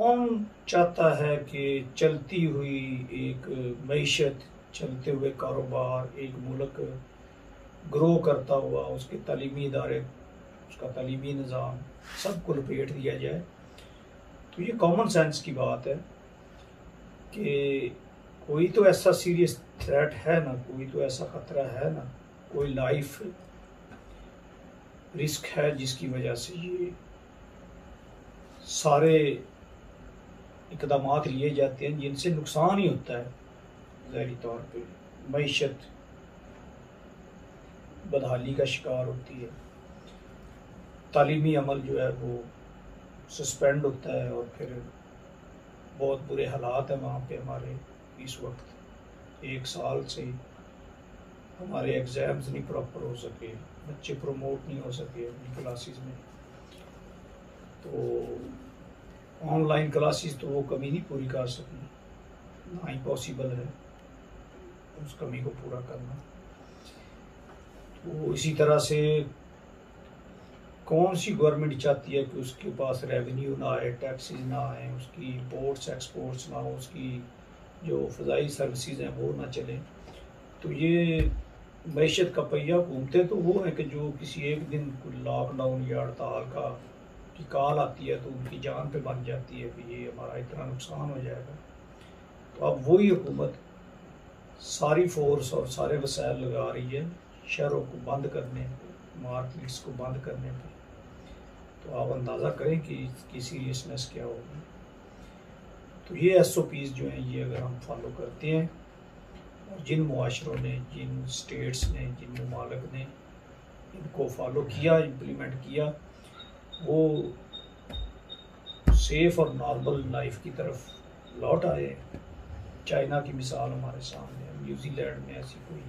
कौन चाहता है कि चलती हुई एक मईशत, चलते हुए कारोबार, एक मुल्क ग्रो करता हुआ, उसके तालीमी इदारे, उसका तालीमी निज़ाम सबको लपेट दिया जाए। तो ये कॉमन सेंस की बात है कि कोई तो ऐसा सीरियस थ्रेट है ना, कोई तो ऐसा ख़तरा है ना, कोई लाइफ रिस्क है जिसकी वजह से ये सारे इक़दामात लिए जाते हैं जिनसे नुकसान ही होता है। ज़ाहिरी तौर पे मईशत बदहाली का शिकार होती है, तालीमी अमल जो है वो सस्पेंड होता है, और फिर बहुत बुरे हालात हैं वहाँ पे हमारे। इस वक्त 1 साल से हमारे एग्ज़ाम्स नहीं प्रॉपर हो सके, बच्चे प्रमोट नहीं हो सके अपनी क्लासेस में। तो ऑनलाइन क्लासेस तो वो कमी नहीं पूरी कर सकी, ना ही पॉसिबल है उस कमी को पूरा करना। तो इसी तरह से कौन सी गवर्नमेंट चाहती है कि उसके पास रेवेन्यू ना आए, टैक्सेस ना आए, उसकी इंपोर्ट्स एक्सपोर्ट्स ना हो, उसकी जो फ़ज़ाई सर्विसेज हैं वो ना चलें। तो ये मईशत का पहिया घूमते तो वो है कि जो किसी एक दिन लॉकडाउन या हड़ताल की कॉल आती है तो उनकी जान पे बन जाती है कि ये हमारा इतना नुकसान हो जाएगा। तो अब वही हुकूमत सारी फोर्स और सारे वसाइल लगा रही है शहरों को बंद करने पे, मार्केट्स को बंद करने पे। तो आप अंदाज़ा करें कि इसकी सीरियसनेस क्या होगी। तो ये SOPs जो हैं ये अगर हम फॉलो करते हैं, और जिन मुआशरों ने, जिन स्टेट्स ने, जिन ममालिक ने इनको फॉलो किया, इम्प्लीमेंट किया, वो सेफ़ और नॉर्मल लाइफ की तरफ लौट आए। चाइना की मिसाल हमारे सामने है, न्यूजीलैंड में ऐसी कोई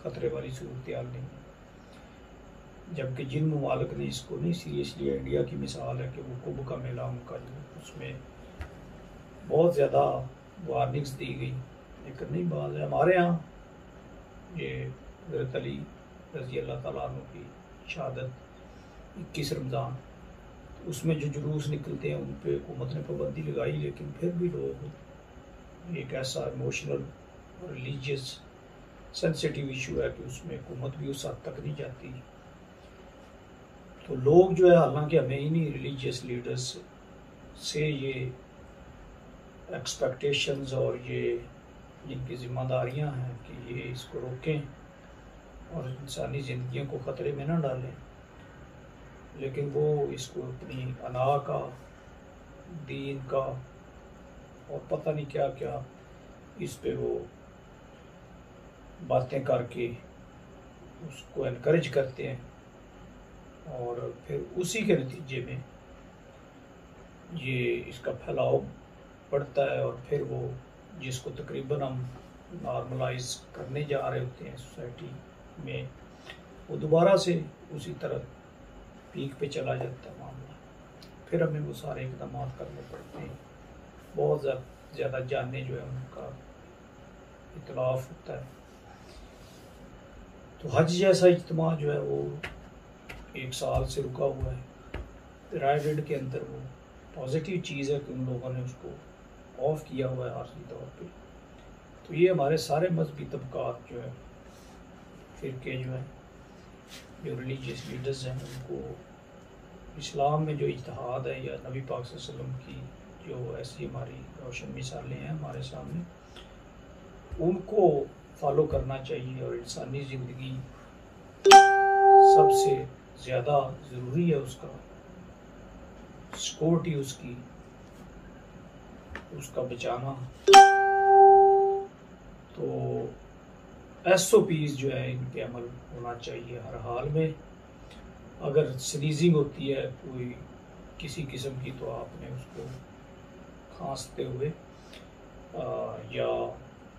ख़तरे वाली सूरत हाल नहीं है। जबकि जिन ममालिक ने इसको नहीं सीरियसली, इंडिया की मिसाल है कि वो कुंभ का मेला उनका जो उसमें बहुत ज़्यादा वार्निंग्स दी गई, लेकिन नहीं बात है। हमारे यहाँ ये हज़रत अली रज़ी अल्लाह ताला अन्हु की शहादत 21 रमज़ान, उसमें जो जुलूस निकलते हैं उन पर हुकूमत ने पाबंदी लगाई, लेकिन फिर भी लोग, एक ऐसा इमोशनल और रिलीजियस सेंसिटिव इशू है कि उसमें हुकूमत भी उस हद तक नहीं जाती। तो लोग जो है, हालांकि हमें इन्हीं रिलीजियस लीडर्स से ये एक्सपेक्टेशंस और ये जिनकी ज़िम्मेदारियां हैं कि ये इसको रोकें और इंसानी ज़िंदगियों को ख़तरे में ना डालें, लेकिन वो इसको अपनी अना का, दीन का और पता नहीं क्या क्या इस पे वो बातें करके उसको एनकरेज करते हैं, और फिर उसी के नतीजे में ये इसका फैलाव बढ़ता है, और फिर वो जिसको तकरीबन हम नॉर्मलाइज करने जा रहे होते हैं सोसाइटी में, वो दोबारा से उसी तरह पीक पे चला जाता है मामला। फिर हमें वो सारे इक़दाम करने पड़ते हैं, बहुत ज़्यादा जाने जो है उनका इतलाफ होता है। तो हज जैसा इज्तिमा जो है वो 1 साल से रुका हुआ है। पिरामिड के अंदर वो पॉजिटिव चीज़ है कि उन लोगों ने उसको ऑफ किया हुआ है आर्जी तौर पे। तो ये हमारे सारे मजहबी तबकात जो है, फ़िरके जो हैं, जो रिलीजियस लीडर्स हैं, उनको इस्लाम में जो इज्तिहाद है या नबी पाक सल्लल्लाहु अलैहि वसल्लम की जो ऐसी हमारी रोशन मिसालें हैं हमारे सामने, उनको फॉलो करना चाहिए। और इंसानी ज़िंदगी सबसे ज़्यादा ज़रूरी है, उसका सिक्योरिटी, उसका बचाना। तो SOPs जो है इन पे अमल होना चाहिए हर हाल में। अगर स्नीजिंग होती है कोई किसी किस्म की, तो आपने उसको खांसते हुए या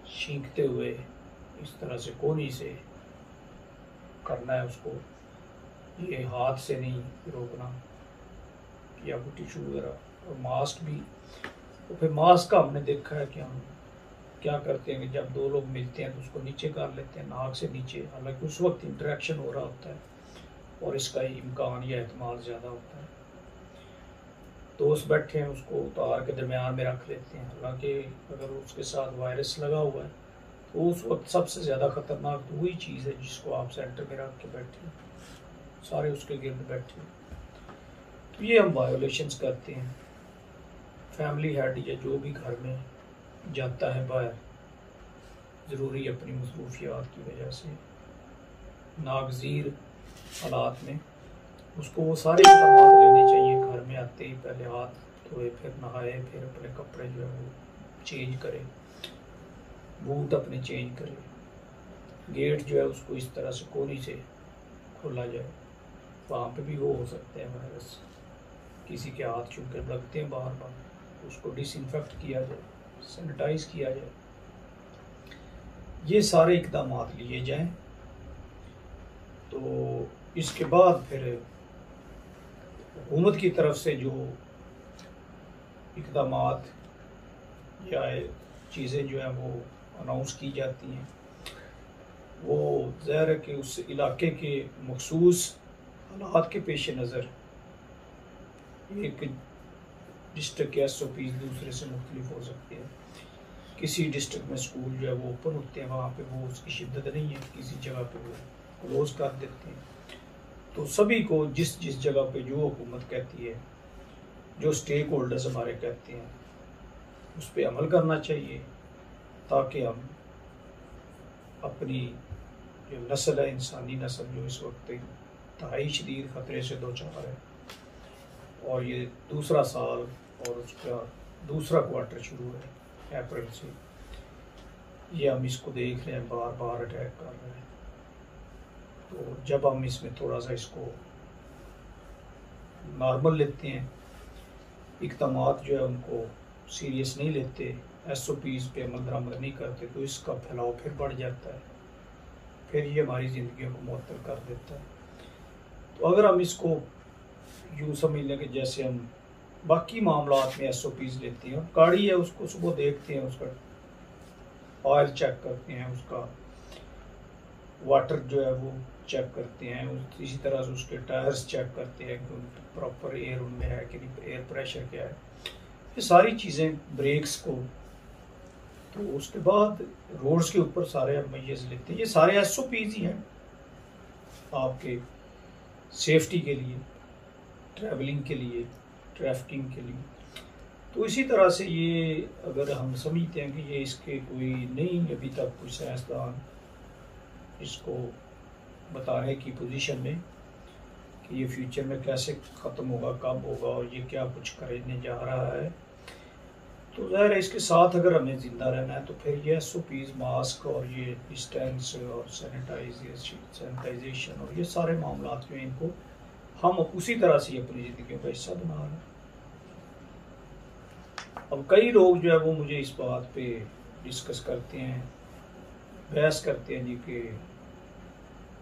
छींकते हुए इस तरह से कोहनी से करना है उसको, ये हाथ से नहीं रोकना, या कोई टिशू वगैरह। और मास्क भी, तो फिर मास्क का हमने देखा है कि हम क्या करते हैं कि जब 2 लोग मिलते हैं तो उसको नीचे कर लेते हैं, नाक से नीचे, हालांकि उस वक्त इंटरेक्शन हो रहा होता है और इसका इम्कान या एहतमाल ज़्यादा होता है। दोस्त बैठे हैं उसको उतार के दरमियान में रख लेते हैं। हालांकि अगर उसके साथ वायरस लगा हुआ है तो उस वक्त सबसे ज़्यादा ख़तरनाक तो वही चीज़ है जिसको आप सेंटर में रख के बैठे, सारे उसके गिर्द बैठे। तो ये हम वायोलेशंस करते हैं। फैमिली हेड या जो भी घर में जाता है बाहर, ज़रूरी अपनी मसरूफियात की वजह से नागज़ीर हालात में, उसको वो सारे इक़दाम लेने चाहिए। घर में आते ही पहले हाथ धोए, फिर नहाए, फिर अपने कपड़े जो है वो चेंज करे, बूट अपने चेंज करे, गेट जो है उसको इस तरह से कोनी से खोला जाए। वहाँ पे भी वो हो सकते हैं वायरस, किसी के हाथ चूंकि लगते हैं बार बार, उसको डिसइंफेक्ट किया जाए, सैनिटाइज किया जाए। ये सारे इक़दाम लिए जाएं। तो इसके बाद फिर हुकूमत की तरफ से जो इक़दाम या चीज़ें जो हैं वो अनाउंस की जाती हैं, वो ज़ाहिर है कि उस इलाके के मखसूस हालात के पेश नज़र एक डिस्ट्रिक्ट के SOPs दूसरे से मुख्तलिफ हो सकते हैं। किसी डिस्ट्रिक्ट में स्कूल जो है वो ओपन होते हैं, वहाँ पे वो उसकी शिद्दत नहीं है, किसी जगह पे वो क्लोज़ कर देते हैं। तो सभी को जिस जिस जगह पे जो हुकूमत कहती है, जो स्टेक होल्डर्स हमारे कहते हैं, उस पर अमल करना चाहिए, ताकि हम अपनी जो नस्ल है, इंसानी नस्ल जो इस वक्त इंतहाई शदीद ख़तरे से दो चार है, और ये दूसरा साल और उसका दूसरा क्वार्टर शुरू है अप्रैल से, ये हम इसको देख रहे हैं, बार बार अटैक कर रहे हैं। तो जब हम इसमें थोड़ा सा इसको नॉर्मल लेते हैं, इक़दामात जो है उनको सीरियस नहीं लेते, SOPs पे अमल दरामद नहीं करते, तो इसका फैलाव फिर बढ़ जाता है, फिर ये हमारी ज़िंदगियों को मुअत्तल कर देता है। तो अगर हम इसको यूँ समझ लें कि जैसे हम बाकी मामलात में SOPs लेते हैं, गाड़ी है उसको सुबह देखते हैं, उसका ऑयल चेक करते हैं, उसका वाटर जो है वो चेक करते हैं, इसी तरह से उसके टायर्स चेक करते हैं कि प्रॉपर एयर उनमें है कि नहीं, एयर प्रेशर क्या है, ये सारी चीज़ें, ब्रेक्स को। तो उसके बाद रोड्स के ऊपर सारे हम मैयज़ लेते हैं। ये सारे SOPs ही हैं आपके सेफ्टी के लिए, ट्रैवलिंग के लिए, ट्रैफिकिंग के लिए। तो इसी तरह से ये अगर हम समझते हैं कि ये इसके कोई नहीं, अभी तक कोई साइंसदान इसको बताने की पोजीशन में कि ये फ्यूचर में कैसे ख़त्म होगा, कब होगा और ये क्या कुछ करने जा रहा है, तो ज़ाहिर है इसके साथ अगर हमें ज़िंदा रहना है तो फिर ये SOPs, मास्क और ये डिस्टेंस और सैनिटाइजेशन और ये सारे मामला जो हैं, इनको हम उसी तरह से अपनी ज़िंदगी का हिस्सा बना रहे हैं। अब कई लोग जो है वो मुझे इस बात पे डिस्कस करते हैं, बहस करते हैं जी कि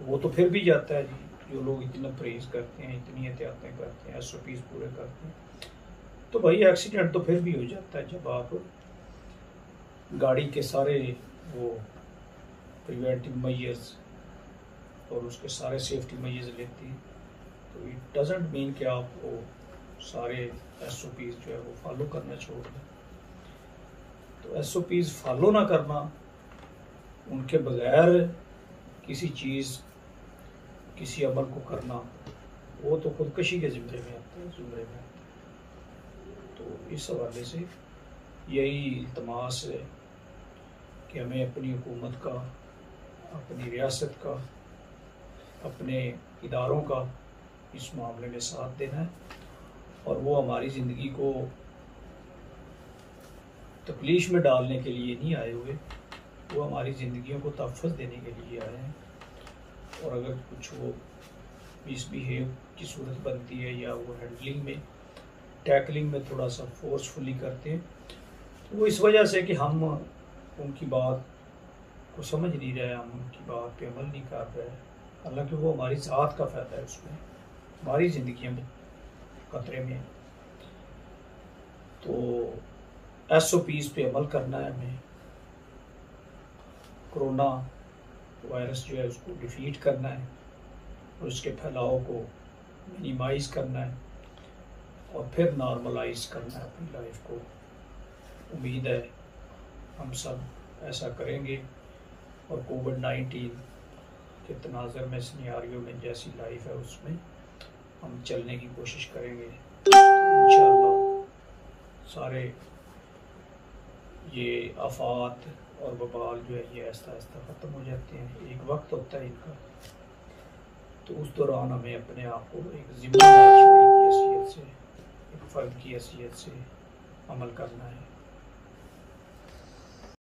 वो तो फिर भी जाता है जी, जो लोग इतना परहेज करते हैं, इतनी एहतियातें करते हैं, SOPs पूरे करते हैं, तो भाई एक्सीडेंट तो फिर भी हो जाता है। जब आप गाड़ी के सारे वो प्रिवेंटिव मेजर्स और उसके सारे सेफ्टी मेजर्स लेती हैं, तो इट डजेंट मीन कि आप वो सारे SOPs जो है वो फॉलो करना छोड़ दें। तो SOPs फॉलो ना करना, उनके बगैर किसी चीज़, किसी अमल को करना, वो तो खुदकशी के ज़िम्मे में आता है, ज़ुमरे में। तो इस हवाले से यही इल्तमास है कि हमें अपनी हुकूमत का, अपनी रियासत का, अपने इदारों का इस मामले में साथ देना है, और वो हमारी ज़िंदगी को तकलीफ में डालने के लिए नहीं आए हुए, वो हमारी ज़िंदगियों को तहफ़्फ़ुज़ देने के लिए आए हैं। और अगर कुछ वो मिसबिहेव की सूरत बनती है या वो हैंडलिंग में, टैकलिंग में थोड़ा सा फोर्सफुली करते हैं, तो वो इस वजह से कि हम उनकी बात को समझ नहीं रहे, हम उनकी बात पे अमल नहीं कर रहे, हालांकि वो हमारी ज़ात का फ़ायदा है, उसमें हमारी ज़िंदगी में खतरे में। तो SOPs पे अमल करना है हमें, कोरोना वायरस जो है उसको डिफीट करना है और उसके फैलाव को मिनिमाइज़ करना है, और फिर नॉर्मलाइज करना है अपनी लाइफ को। उम्मीद है हम सब ऐसा करेंगे और कोविड-19 के तनाज़ुर में, सिनेरियो में जैसी लाइफ है उसमें हम चलने की कोशिश करेंगे। इंशाअल्लाह सारे ये आफात और वबाल जो है ये आहिस्ता आहिस्ता ख़त्म हो जाते हैं। एक वक्त होता है इनका, तो उस दौरान हमें अपने आप को एक ज़िम्मेदार शहरी की हैसियत से, एक फ़र्द की हैसियत से अमल करना है।